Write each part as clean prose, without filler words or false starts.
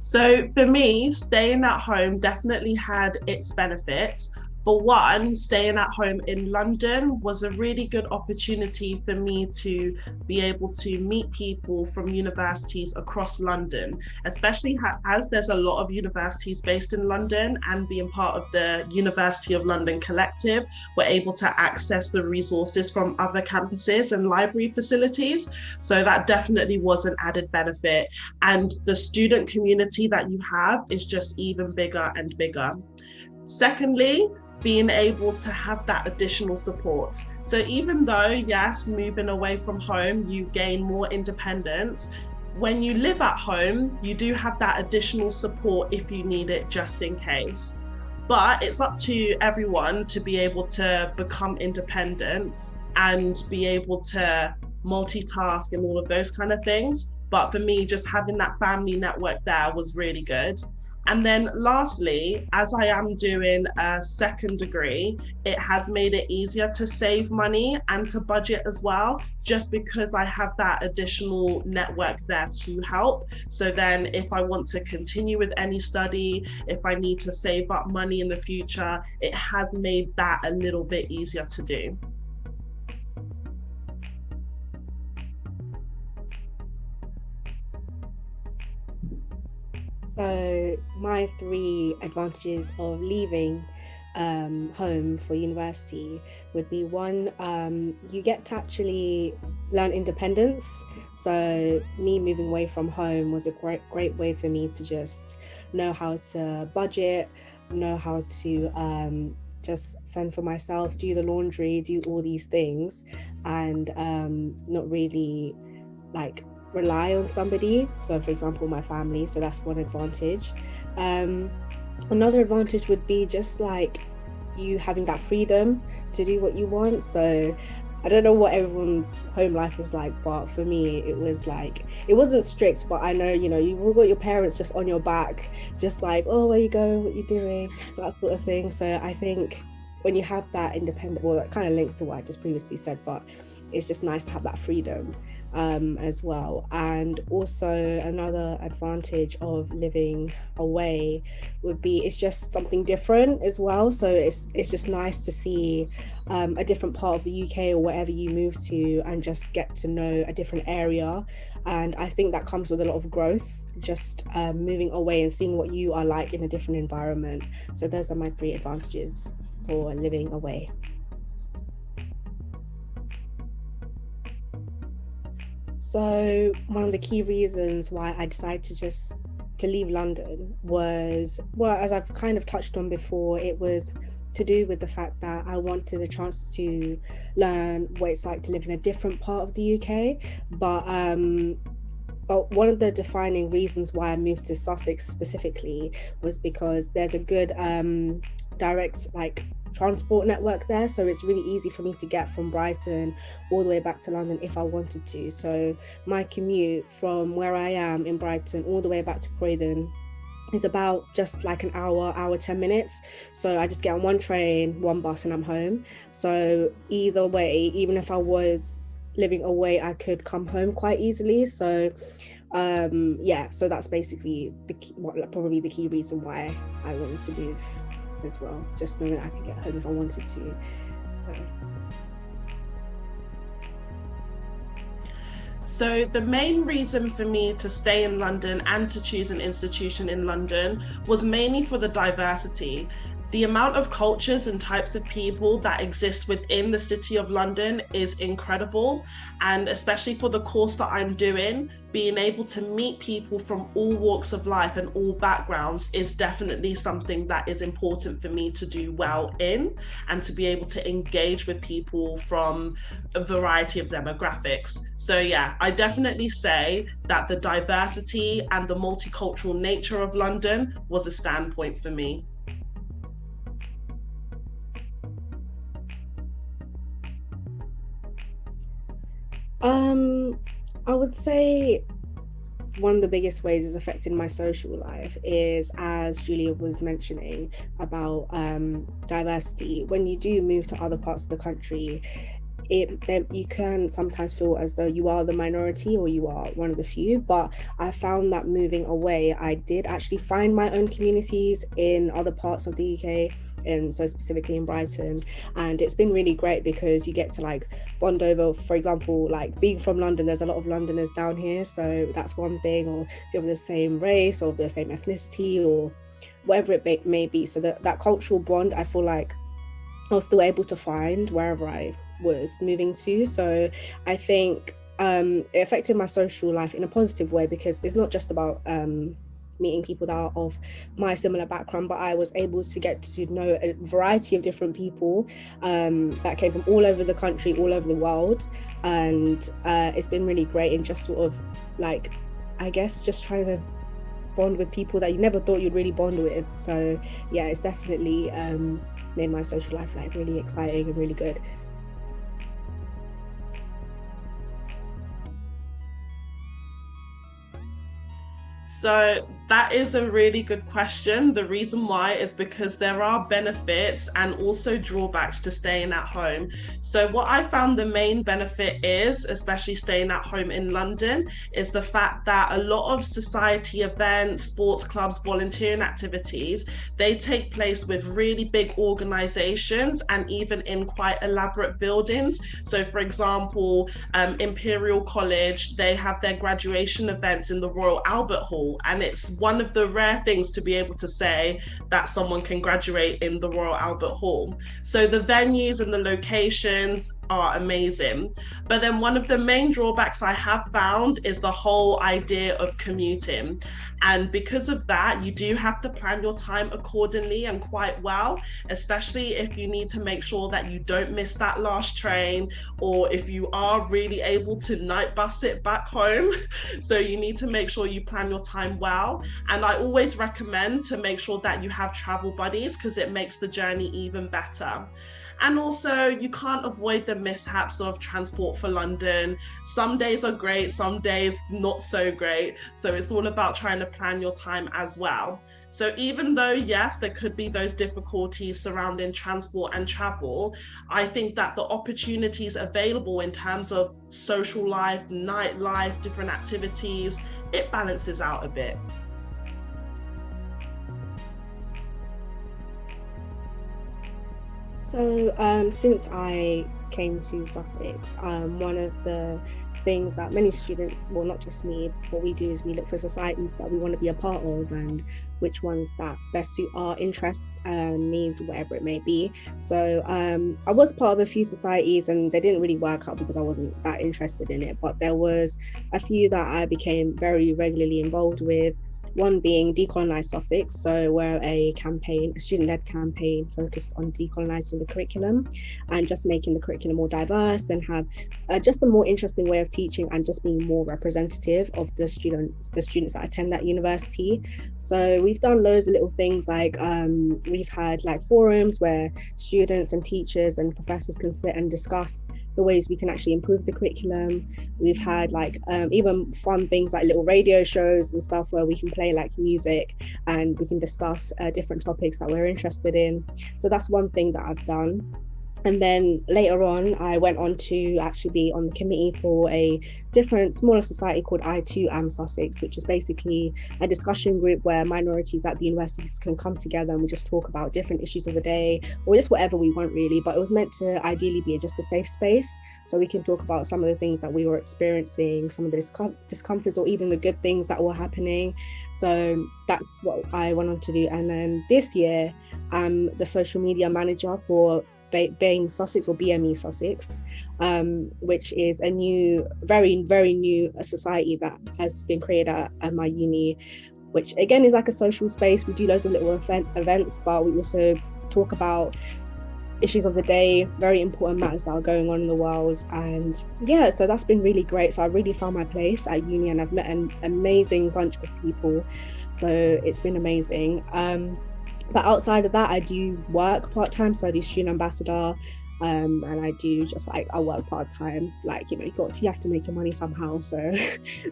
So for me, staying at home definitely had its benefits. For one, staying at home in London was a really good opportunity for me to be able to meet people from universities across London, especially as there's a lot of universities based in London, and being part of the University of London Collective, we're able to access the resources from other campuses and library facilities. So that definitely was an added benefit, and the student community that you have is just even bigger and bigger. Secondly, being able to have that additional support. So even though, yes, moving away from home, you gain more independence, when you live at home, you do have that additional support if you need it just in case. But it's up to everyone to be able to become independent and be able to multitask and all of those kind of things. But for me, just having that family network there was really good. And then lastly, as I am doing a second degree, it has made it easier to save money and to budget as well, just because I have that additional network there to help. So then if I want to continue with any study, if I need to save up money in the future, it has made that a little bit easier to do. So my three advantages of leaving home for university would be one, you get to actually learn independence. So me moving away from home was a great way for me to just know how to budget, know how to just fend for myself, do the laundry, do all these things, and not really like rely on somebody. So for example, my family. So that's one advantage. um Another advantage would be just like you having that freedom to do what you want. So I don't know what everyone's home life was like, but for me it was like, it wasn't strict, but I know, you've all got your parents just on your back, just like, oh, where you going, what you doing, that sort of thing. So I think when you have that independent, well, that kind of links to what I just previously said, but it's just nice to have that freedom as well. And also another advantage of living away would be it's just something different as well. So it's just nice to see a different part of the UK or wherever you move to, and just get to know a different area. And I think that comes with a lot of growth, just moving away and seeing what you are like in a different environment. So those are my three advantages for living away. So one of the key reasons why I decided to leave London was, well, as I've kind of touched on before, it was to do with the fact that I wanted a chance to learn what it's like to live in a different part of the UK. But one of the defining reasons why I moved to Sussex specifically was because there's a good direct like transport network there. So it's really easy for me to get from Brighton all the way back to London if I wanted to. So my commute from where I am in Brighton all the way back to Croydon is about just like an hour 10 minutes. So I just get on one train, one bus, and I'm home. So either way, even if I was living away, I could come home quite easily. So yeah, so that's basically probably the key reason why I wanted to move as well, just knowing that I could get home if I wanted to. So So, the main reason for me to stay in London and to choose an institution in London was mainly for the diversity. The amount of cultures and types of people that exist within the city of London is incredible. And especially for the course that I'm doing, being able to meet people from all walks of life and all backgrounds is definitely something that is important for me to do well in, and to be able to engage with people from a variety of demographics. So yeah, I definitely say that the diversity and the multicultural nature of London was a standpoint for me. um I would say one of the biggest ways it's affected my social life is, as Julia was mentioning about diversity. When you do move to other parts of the country, you can sometimes feel as though you are the minority or you are one of the few. But I found that moving away, I did actually find my own communities in other parts of the UK, and so specifically in Brighton. And it's been really great because you get to like bond over, for example, like being from London, there's a lot of Londoners down here, so that's one thing. Or if you're of the same race or the same ethnicity or whatever it may be, so that cultural bond, I feel like I was still able to find wherever I was moving to. So I think it affected my social life in a positive way, because it's not just about meeting people that are of my similar background, but I was able to get to know a variety of different people that came from all over the country, all over the world. And it's been really great in just sort of like, I guess, just trying to bond with people that you never thought you'd really bond with. So yeah, it's definitely made my social life like really exciting and really good. So that is a really good question. The reason why is because there are benefits and also drawbacks to staying at home. So what I found the main benefit is, especially staying at home in London, is the fact that a lot of society events, sports clubs, volunteering activities, they take place with really big organizations and even in quite elaborate buildings. So for example, Imperial College, they have their graduation events in the Royal Albert Hall. And it's one of the rare things to be able to say that someone can graduate in the Royal Albert Hall. So the venues and the locations are amazing. But then one of the main drawbacks I have found is the whole idea of commuting. And because of that, you do have to plan your time accordingly and quite well, especially if you need to make sure that you don't miss that last train, or if you are really able to night bus it back home. So you need to make sure you plan your time well. And I always recommend to make sure that you have travel buddies, because it makes the journey even better. And also, you can't avoid the mishaps of transport for London. Some days are great, some days not so great. So it's all about trying to plan your time as well. So even though, yes, there could be those difficulties surrounding transport and travel, I think that the opportunities available in terms of social life, nightlife, different activities, it balances out a bit. So since I came to Sussex, one of the things that many students, well, not just me, what we do is we look for societies that we want to be a part of, and which ones that best suit our interests and needs, whatever it may be. So I was part of a few societies and they didn't really work out because I wasn't that interested in it, but there was a few that I became very regularly involved with. One being Decolonise Sussex. So we're a student-led campaign focused on decolonising the curriculum and just making the curriculum more diverse and have just a more interesting way of teaching and just being more representative of the students that attend that university. So we've done loads of little things like we've had like forums where students and teachers and professors can sit and discuss the ways we can actually improve the curriculum. We've had like even fun things like little radio shows and stuff where we can play like music and we can discuss different topics that we're interested in. So that's one thing that I've done. And then later on, I went on to actually be on the committee for a different, smaller society called I Too Am Sussex, which is basically a discussion group where minorities at the universities can come together and we just talk about different issues of the day, or just whatever we want really. But it was meant to ideally be just a safe space, so we can talk about some of the things that we were experiencing, some of the discomforts, or even the good things that were happening. So that's what I went on to do. And then this year, I'm the social media manager for BAME Sussex, or BME Sussex, which is a new, very, very new society that has been created at my uni, which again is like a social space. We do loads of little events, but we also talk about issues of the day, very important matters that are going on in the world. And yeah, so that's been really great. So I really found my place at uni and I've met an amazing bunch of people. So it's been amazing. But outside of that, I do work part-time. So I do student ambassador, and I do just like, I work part-time, like, you have to make your money somehow. So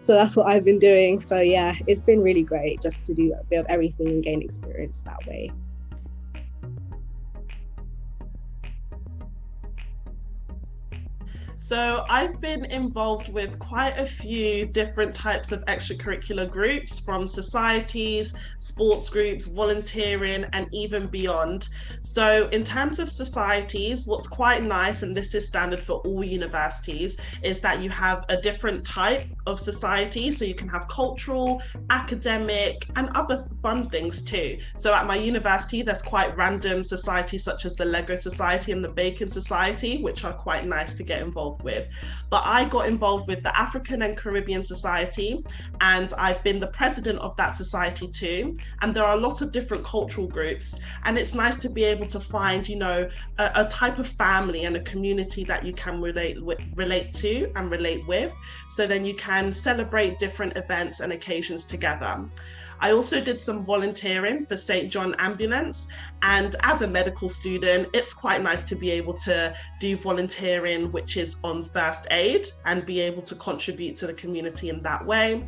that's what I've been doing. So yeah, it's been really great just to do a bit of everything and gain experience that way. So I've been involved with quite a few different types of extracurricular groups, from societies, sports groups, volunteering, and even beyond. So in terms of societies, what's quite nice, and this is standard for all universities, is that you have a different type of society. So you can have cultural, academic, and other fun things too. So at my university, there's quite random societies such as the Lego Society and the Bacon Society, which are quite nice to get involved with. But I got involved with the African and Caribbean Society, and I've been the president of that society too. And there are a lot of different cultural groups, and it's nice to be able to find, a type of family and a community that you can relate to and relate with. So then you can celebrate different events and occasions together. I also did some volunteering for St. John Ambulance, and as a medical student, it's quite nice to be able to do volunteering, which is on first aid, and be able to contribute to the community in that way.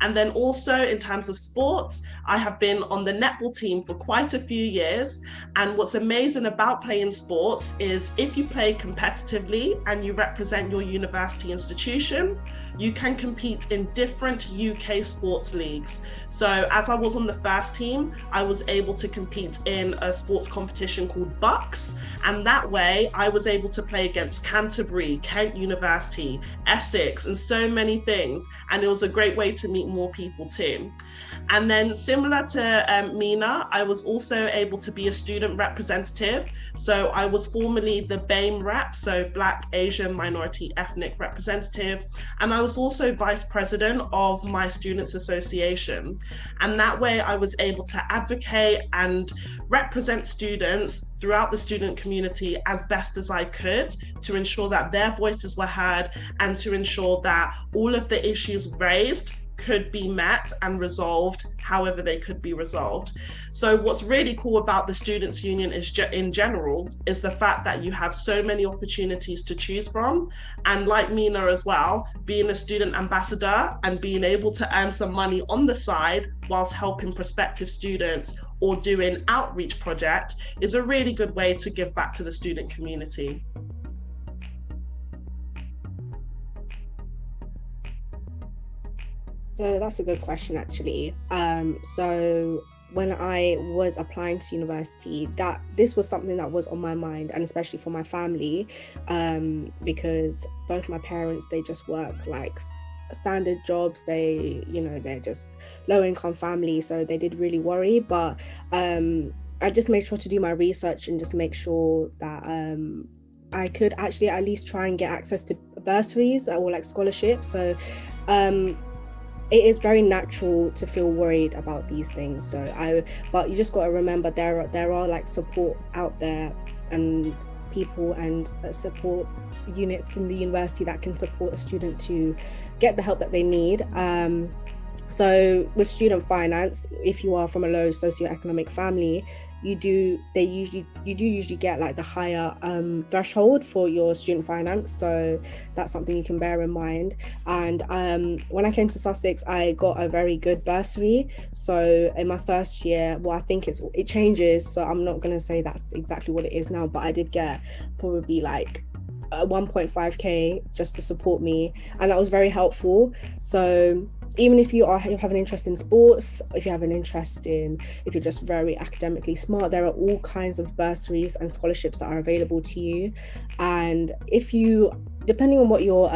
And then also in terms of sports, I have been on the netball team for quite a few years. And what's amazing about playing sports is if you play competitively and you represent your university institution, you can compete in different UK sports leagues. So as I was on the first team, I was able to compete in a sports competition called Bucks. And that way I was able to play against Canterbury, Kent University, Essex, and so many things. And it was a great way to meet more people too. And then similar to Mina, I was also able to be a student representative. So I was formerly the BAME rep, so Black, Asian, Minority, Ethnic representative. And I was also vice president of my students association. And that way I was able to advocate and represent students throughout the student community as best as I could, to ensure that their voices were heard and to ensure that all of the issues raised could be met and resolved however they could be resolved. So what's really cool about the Students' Union is in general is the fact that you have so many opportunities to choose from. And like Mina as well, being a student ambassador and being able to earn some money on the side whilst helping prospective students or doing outreach projects is a really good way to give back to the student community. So that's a good question, actually. So when I was applying to university, this was something that was on my mind, and especially for my family, because both my parents, they just work like standard jobs. They're just low income family, so they did really worry. But I just made sure to do my research and just make sure that I could actually at least try and get access to bursaries or like scholarships. So it is very natural to feel worried about these things. But you just got to remember there are like support out there and people and support units in the university that can support a student to get the help that they need. So with student finance, if you are from a low socioeconomic family, you do usually get like the higher threshold for your student finance. So that's something you can bear in mind. And when I came to Sussex, I got a very good bursary. So in my first year, well, I think it changes, so I'm not going to say that's exactly what it is now, but I did get probably like 1.5k just to support me, and that was very helpful. So even if you have an interest in sports, if you're just very academically smart, there are all kinds of bursaries and scholarships that are available to you. And depending on what your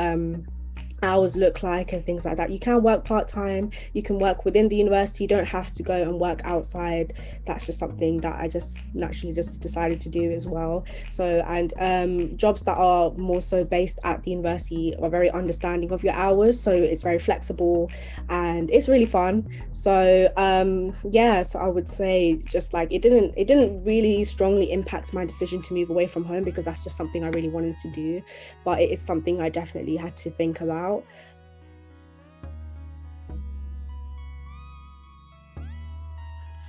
hours look like and things like that, you can work part-time, you can work within the university, you don't have to go and work outside. That's just something that I just naturally just decided to do as well. So, and jobs that are more so based at the university are very understanding of your hours, so it's very flexible and it's really fun. So so I would say just like it didn't really strongly impact my decision to move away from home, because that's just something I really wanted to do, but it is something I definitely had to think about.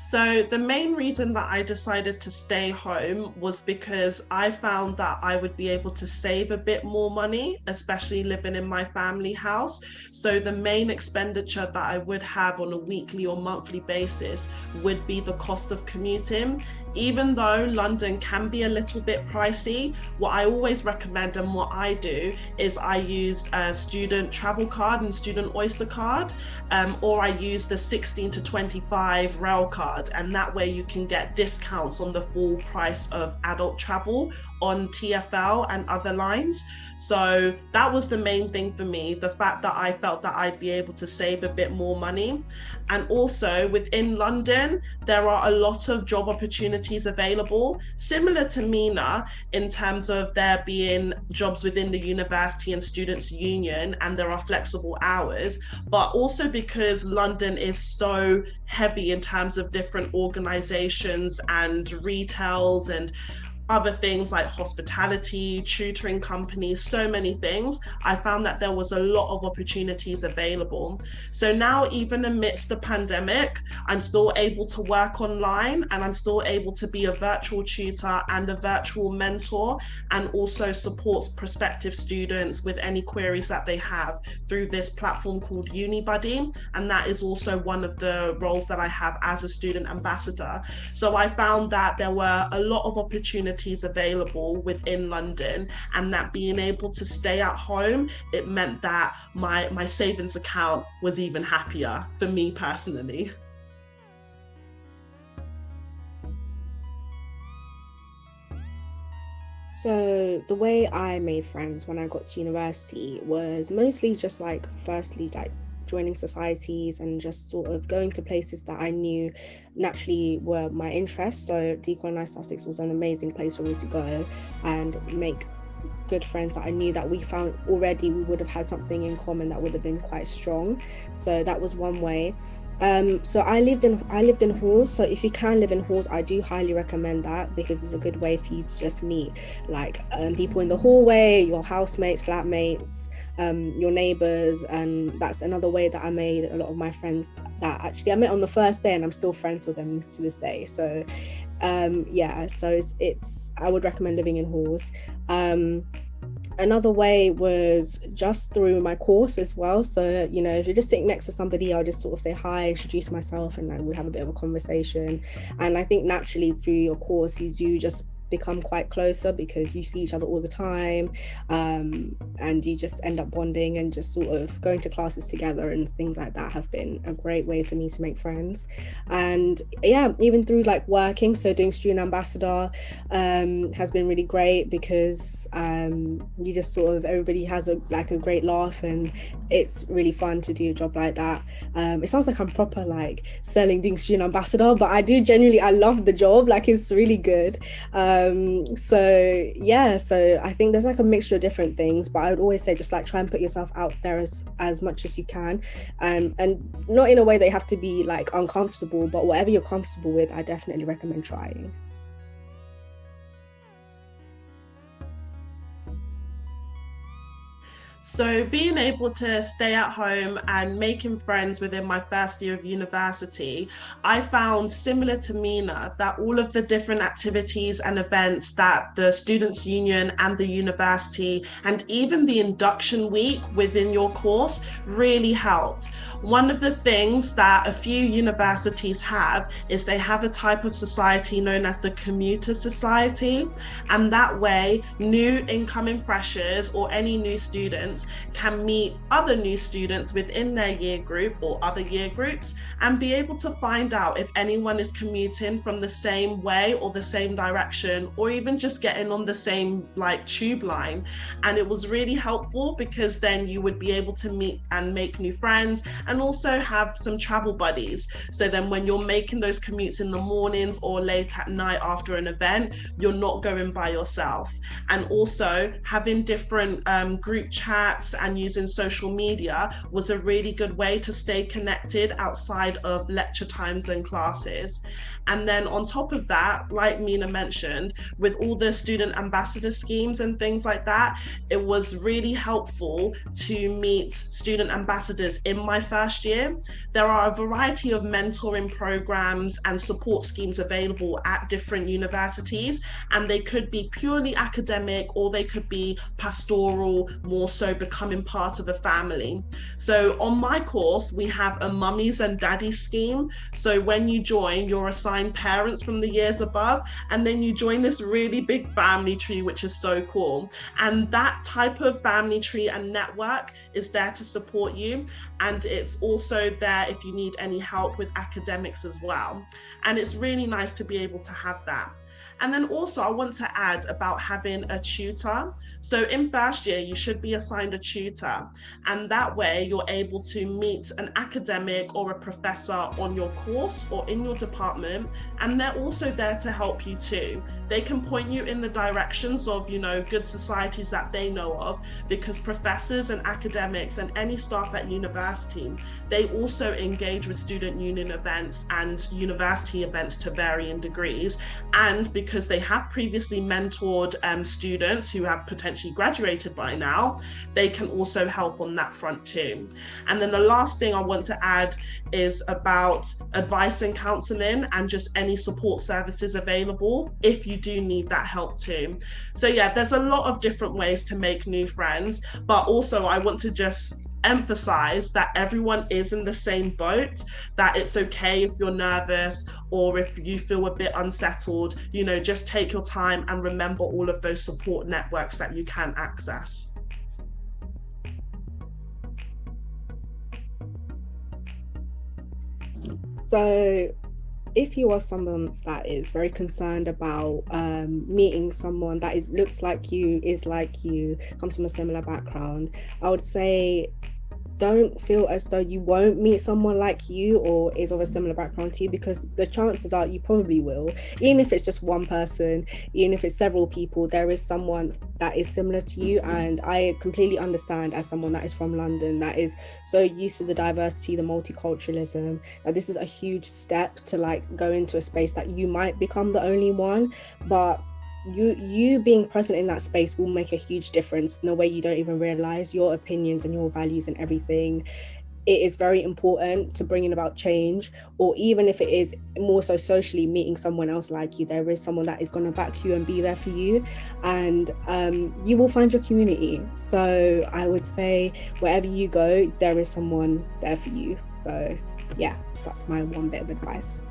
So the main reason that I decided to stay home was because I found that I would be able to save a bit more money, especially living in my family house. So the main expenditure that I would have on a weekly or monthly basis would be the cost of commuting. even though London can be a little bit pricey, what I always recommend and what I do is I use a student travel card and student Oyster card, or I use the 16 to 25 rail card, and that way you can get discounts on the full price of adult travel on TfL and other lines. So that was the main thing for me, the fact that I felt that I'd be able to save a bit more money. And also within London, there are a lot of job opportunities available, similar to MENA in terms of there being jobs within the university and students' union, and there are flexible hours, but also because London is so heavy in terms of different organizations and retails and other things like hospitality, tutoring companies, so many things, I found that there was a lot of opportunities available. So now, even amidst the pandemic, I'm still able to work online, and I'm still able to be a virtual tutor and a virtual mentor, and also support prospective students with any queries that they have through this platform called UniBuddy. And that is also one of the roles that I have as a student ambassador. So I found that there were a lot of opportunities available within London, and that being able to stay at home, it meant that my savings account was even happier for me personally. So the way I made friends when I got to university was mostly just like, firstly, like joining societies and just sort of going to places that I knew naturally were my interests. So Decolonise Sussex was an amazing place for me to go and make good friends that I knew that we found already we would have had something in common that would have been quite strong. So that was one way. So I lived in halls. So if you can live in halls, I do highly recommend that, because it's a good way for you to just meet like people in the hallway, your housemates, flatmates, your neighbors. And that's another way that I made a lot of my friends that actually I met on the first day, and I'm still friends with them to this day. So so it's I would recommend living in halls. Another way was just through my course as well. So, you know, if you're just sitting next to somebody, I'll just sort of say hi, introduce myself, and then we'll have a bit of a conversation. And I think naturally through your course, you do just become quite closer because you see each other all the time, and you just end up bonding, and just sort of going to classes together and things like that have been a great way for me to make friends. And yeah, even through like working, so doing student ambassador has been really great, because you just sort of, everybody has a great laugh, and it's really fun to do a job like that. It sounds like I'm proper like selling doing student ambassador, but I do genuinely, I love the job, like it's really good. So I think there's like a mixture of different things, but I would always say just like try and put yourself out there as much as you can, and not in a way they have to be like uncomfortable, but whatever you're comfortable with, I definitely recommend trying. So being able to stay at home and making friends within my first year of university, I found, similar to MENA, that all of the different activities and events that the Students' Union and the university, and even the induction week within your course, really helped. One of the things that a few universities have is they have a type of society known as the Commuter Society, and that way new incoming freshers or any new students can meet other new students within their year group or other year groups, and be able to find out if anyone is commuting from the same way or the same direction, or even just getting on the same like tube line. And it was really helpful, because then you would be able to meet and make new friends, and also have some travel buddies. So then when you're making those commutes in the mornings or late at night after an event, you're not going by yourself. And also having different group chats and using social media was a really good way to stay connected outside of lecture times and classes. And then on top of that, like Mina mentioned, with all the student ambassador schemes and things like that, it was really helpful to meet student ambassadors in my first first year. There are a variety of mentoring programs and support schemes available at different universities, and they could be purely academic or they could be pastoral, more so becoming part of a family. So on my course, we have a mummies and daddies scheme. So when you join, you're assigned parents from the years above, and then you join this really big family tree, which is so cool. And that type of family tree and network is there to support you. And it's also there if you need any help with academics as well. And it's really nice to be able to have that. And then also I want to add about having a tutor. So in first year, you should be assigned a tutor, and that way you're able to meet an academic or a professor on your course or in your department, and they're also there to help you too. They can point you in the directions of, good societies that they know of, because professors and academics and any staff at university, they also engage with student union events and university events to varying degrees. And because they have previously mentored students who have potentially graduated by now, they can also help on that front too. And then the last thing I want to add is about advice and counselling and just any support services available if you do need that help too. So yeah, there's a lot of different ways to make new friends, but also I want to just emphasize that everyone is in the same boat, that it's okay if you're nervous or if you feel a bit unsettled, just take your time and remember all of those support networks that you can access. So if you are someone that is very concerned about meeting someone that looks like you, is like you, comes from a similar background, I would say don't feel as though you won't meet someone like you or is of a similar background to you, because the chances are you probably will. Even if it's just one person, even if it's several people, there is someone that is similar to you. And I completely understand, as someone that is from London, that is so used to the diversity, the multiculturalism, that this is a huge step to go into a space that you might become the only one, but you being present in that space will make a huge difference in a way you don't even realize. Your opinions and your values and everything, it is very important to bringing about change. Or even if it is more so socially meeting someone else like you, there is someone that is going to back you and be there for you, and you will find your community. So I would say wherever you go, there is someone there for you. So yeah, that's my one bit of advice.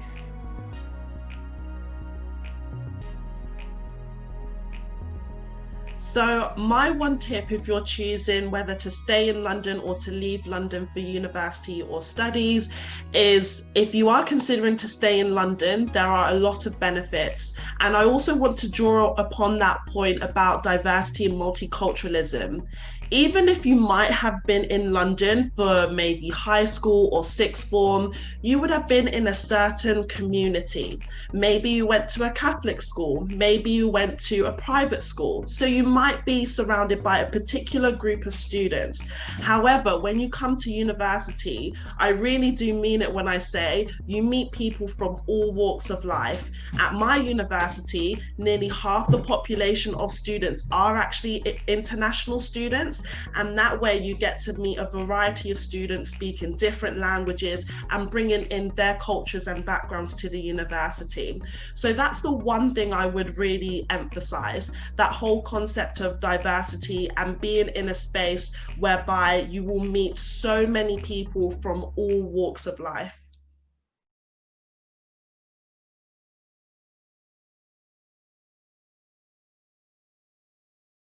So my one tip, if you're choosing whether to stay in London or to leave London for university or studies, is if you are considering to stay in London, there are a lot of benefits. And I also want to draw upon that point about diversity and multiculturalism. Even if you might have been in London for maybe high school or sixth form, you would have been in a certain community. Maybe you went to a Catholic school, maybe you went to a private school. So you might be surrounded by a particular group of students. However, when you come to university, I really do mean it when I say you meet people from all walks of life. At my university, nearly half the population of students are actually international students. And that way you get to meet a variety of students speaking different languages and bringing in their cultures and backgrounds to the university. So that's the one thing I would really emphasize, that whole concept of diversity and being in a space whereby you will meet so many people from all walks of life.